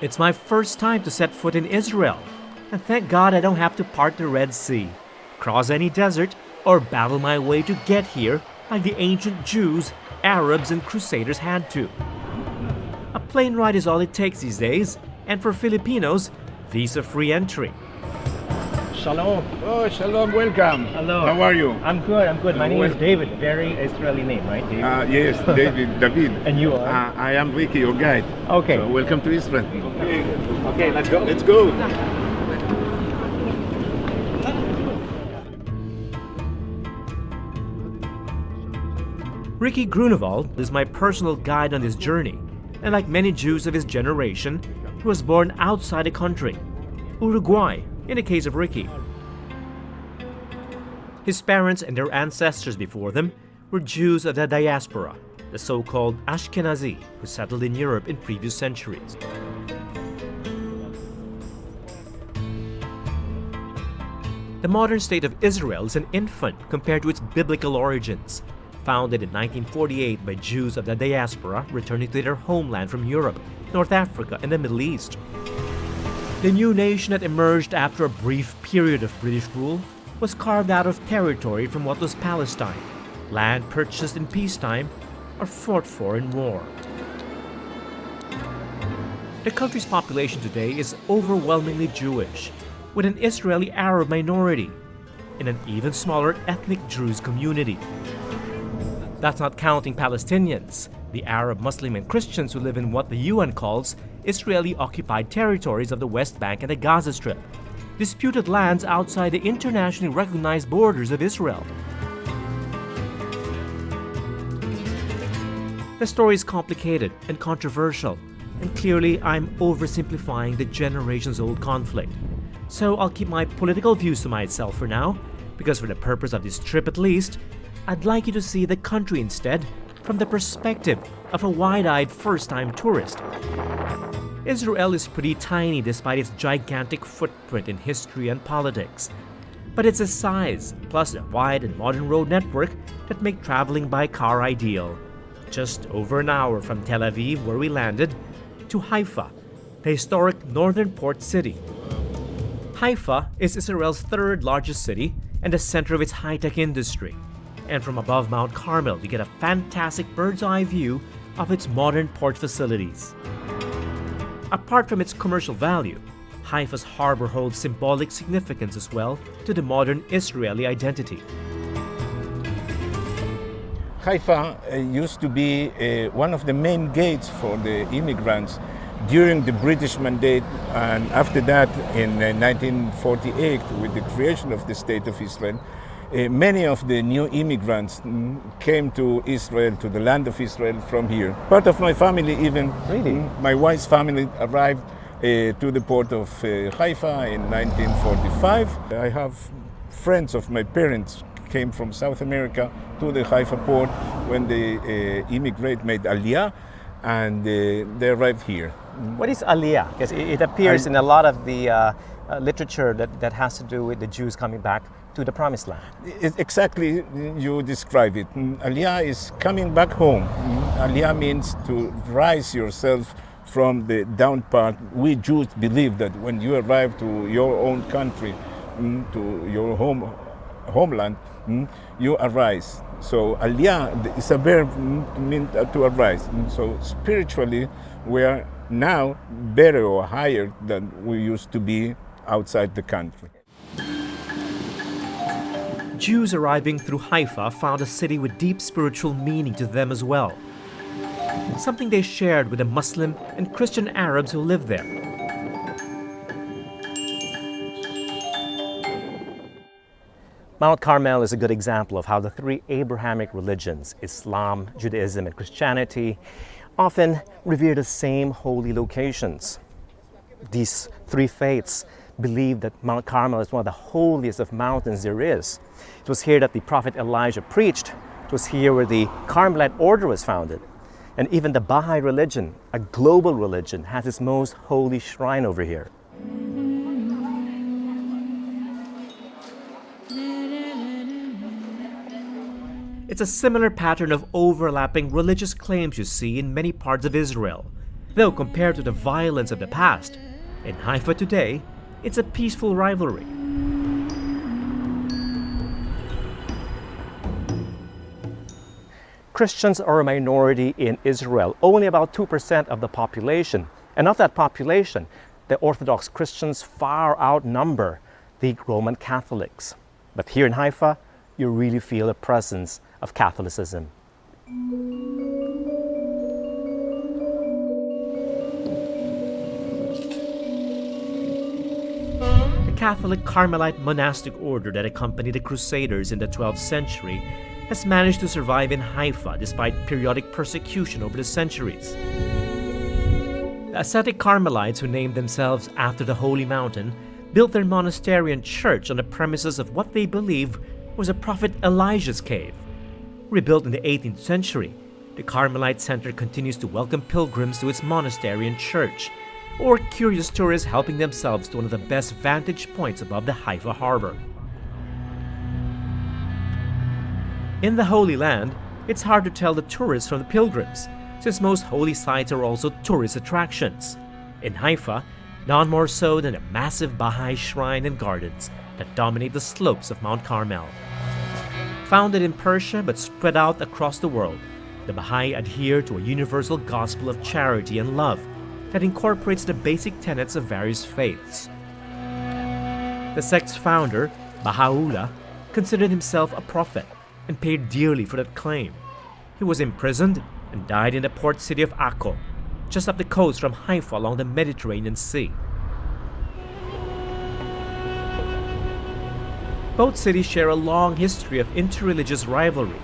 It's my first time to set foot in Israel, and thank God I don't have to part the Red Sea, cross any desert, or battle my way to get here like the ancient Jews, Arabs, and Crusaders had to. A plane ride is all it takes these days, and for Filipinos, visa-free entry. Shalom. Oh, shalom, welcome. Hello. How are you? I'm good. My name is David. Very Israeli name, right? David. Yes, David. And you are? I am Ricky, your guide. Okay. So welcome to Israel. Okay, let's go. Let's go. Ricky Grunewald is my personal guide on this journey, and like many Jews of his generation, he was born outside the country, Uruguay, in the case of Ricky. His parents and their ancestors before them were Jews of the diaspora, the so-called Ashkenazi, who settled in Europe in previous centuries. The modern state of Israel is an infant compared to its biblical origins, founded in 1948 by Jews of the diaspora returning to their homeland from Europe, North Africa, and the Middle East. The new nation that emerged after a brief period of British rule was carved out of territory from what was Palestine, land purchased in peacetime or fought for in war. The country's population today is overwhelmingly Jewish, with an Israeli Arab minority and an even smaller ethnic Druze community. That's not counting Palestinians, the Arab, Muslim, and Christians who live in what the UN calls Israeli-occupied territories of the West Bank and the Gaza Strip, disputed lands outside the internationally recognized borders of Israel. The story is complicated and controversial, and clearly I'm oversimplifying the generations-old conflict. So I'll keep my political views to myself for now, because for the purpose of this trip at least, I'd like you to see the country instead from the perspective of a wide-eyed first-time tourist. Israel is pretty tiny despite its gigantic footprint in history and politics. But it's a size, plus a wide and modern road network that make traveling by car ideal. Just over an hour from Tel Aviv, where we landed, to Haifa, the historic northern port city. Haifa is Israel's third largest city and the center of its high-tech industry. And from above Mount Carmel, you get a fantastic bird's-eye view of its modern port facilities. Apart from its commercial value, Haifa's harbor holds symbolic significance as well to the modern Israeli identity. Haifa used to be one of the main gates for the immigrants during the British Mandate, and after that, in 1948, with the creation of the State of Israel, many of the new immigrants came to Israel, to the land of Israel from here. Part of my family even, my wife's family arrived to the port of Haifa in 1945. I have friends of my parents came from South America to the Haifa port when they made Aliyah, and they arrived here. What is Aliyah? Because it appears in a lot of the literature that has to do with the Jews coming back to the Promised Land. Exactly, you describe it. Aliyah is coming back home. Aliyah means to rise yourself from the down part. We Jews believe that when you arrive to your own country, to your homeland, you arise. So Aliyah is a verb mean to arise. So spiritually, we are now better or higher than we used to be outside the country. Jews arriving through Haifa found a city with deep spiritual meaning to them as well, something they shared with the Muslim and Christian Arabs who lived there. Mount Carmel is a good example of how the three Abrahamic religions, Islam, Judaism, and Christianity, often revere the same holy locations. These three faiths believe that Mount Carmel is one of the holiest of mountains there is. It was here that the prophet Elijah preached. It was here where the Carmelite order was founded. And even the Baha'i religion, a global religion, has its most holy shrine over here. It's a similar pattern of overlapping religious claims you see in many parts of Israel. though compared to the violence of the past, in Haifa today, it's a peaceful rivalry. Christians are a minority in Israel, only about 2% of the population. And of that population, the Orthodox Christians far outnumber the Roman Catholics. But here in Haifa, you really feel the presence of Catholicism. The Catholic Carmelite monastic order that accompanied the Crusaders in the 12th century has managed to survive in Haifa despite periodic persecution over the centuries. The ascetic Carmelites, who named themselves after the Holy Mountain, built their monastery and church on the premises of what they believe was a prophet Elijah's cave. Rebuilt in the 18th century, the Carmelite Center continues to welcome pilgrims to its monastery and church, or curious tourists helping themselves to one of the best vantage points above the Haifa harbor. In the Holy Land, it's hard to tell the tourists from the pilgrims, since most holy sites are also tourist attractions. In Haifa, none more so than a massive Baha'i shrine and gardens that dominate the slopes of Mount Carmel. Founded in Persia but spread out across the world, the Baha'i adhere to a universal gospel of charity and love that incorporates the basic tenets of various faiths. The sect's founder, Baha'u'llah, considered himself a prophet and paid dearly for that claim. He was imprisoned and died in the port city of Akko, just up the coast from Haifa along the Mediterranean Sea. Both cities share a long history of interreligious rivalry,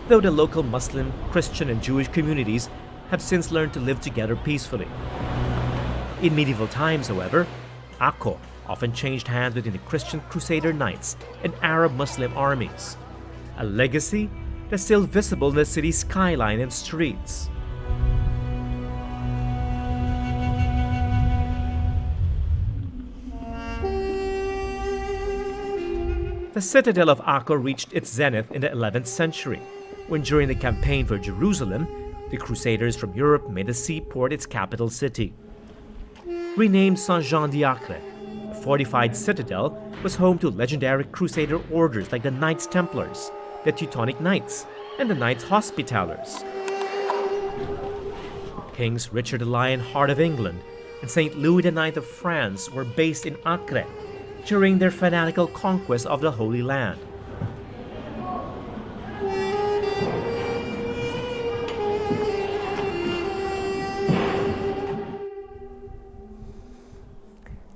though the local Muslim, Christian, and Jewish communities have since learned to live together peacefully. In medieval times, however, Akko often changed hands within the Christian Crusader Knights and Arab Muslim armies, a legacy that's still visible in the city's skyline and streets. The citadel of Akko reached its zenith in the 11th century, when during the campaign for Jerusalem, the Crusaders from Europe made the seaport its capital city. Renamed Saint-Jean d'Acre, the fortified citadel was home to legendary Crusader orders like the Knights Templars, the Teutonic Knights, and the Knights Hospitallers. Kings Richard the Lionheart of England and St. Louis IX of France were based in Acre during their fanatical conquest of the Holy Land.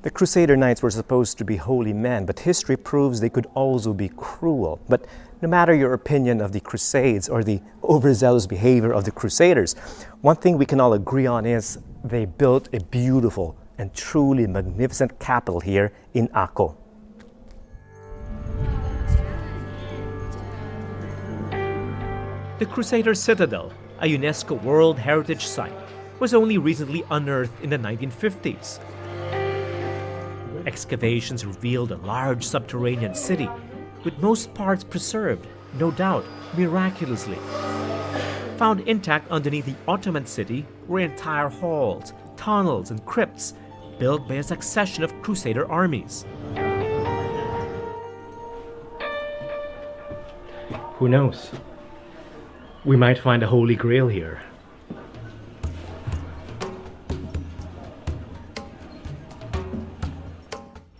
The Crusader Knights were supposed to be holy men, but history proves they could also be cruel. But no matter your opinion of the Crusades or the overzealous behavior of the Crusaders, one thing we can all agree on is they built a beautiful and truly magnificent capital here in Akko. The Crusader Citadel, a UNESCO World Heritage Site, was only recently unearthed in the 1950s. Excavations revealed a large subterranean city, with most parts preserved, no doubt miraculously. Found intact underneath the Ottoman city were entire halls, tunnels, and crypts built by a succession of Crusader armies. Who knows? We might find a Holy Grail here.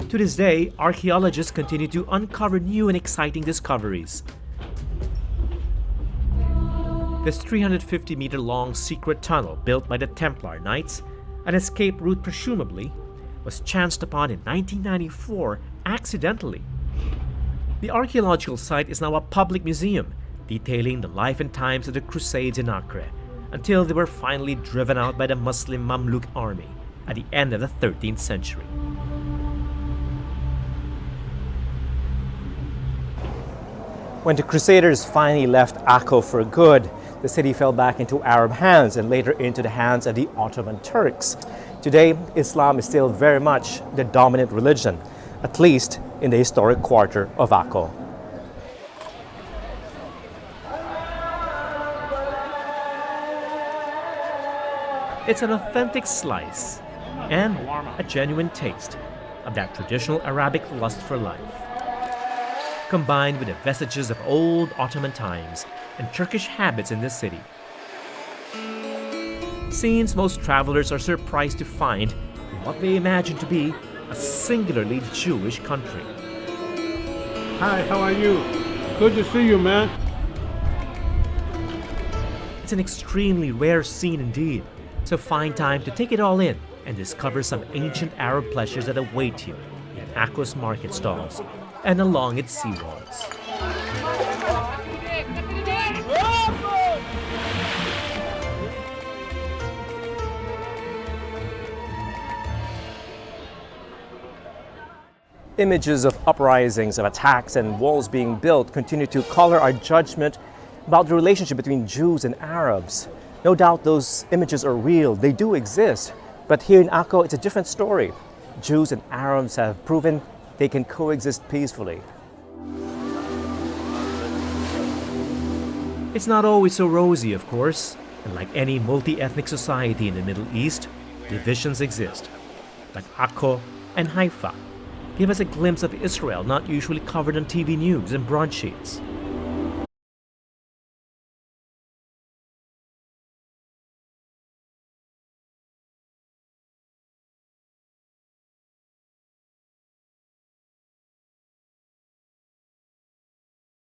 To this day, archaeologists continue to uncover new and exciting discoveries. This 350-meter-long secret tunnel built by the Templar Knights, an escape route presumably, was chanced upon in 1994 accidentally. The archaeological site is now a public museum detailing the life and times of the Crusades in Acre, until they were finally driven out by the Muslim Mamluk army at the end of the 13th century. When the Crusaders finally left Akko for good, the city fell back into Arab hands and later into the hands of the Ottoman Turks. Today, Islam is still very much the dominant religion, at least in the historic quarter of Akko. It's an authentic slice and a genuine taste of that traditional Arabic lust for life, combined with the vestiges of old Ottoman times and Turkish habits in this city. Scenes most travelers are surprised to find in what they imagine to be a singularly Jewish country. Hi, how are you? Good to see you, man. It's an extremely rare scene indeed, so find time to take it all in and discover some ancient Arab pleasures that await you in Akko's market stalls and along its seawalls. Images of uprisings, of attacks, and walls being built continue to color our judgment about the relationship between Jews and Arabs. No doubt those images are real, they do exist, but here in Akko it's a different story. Jews and Arabs have proven they can coexist peacefully. It's not always so rosy, of course, and like any multi-ethnic society in the Middle East, divisions exist. But Akko and Haifa give us a glimpse of Israel not usually covered on TV news and broadsheets.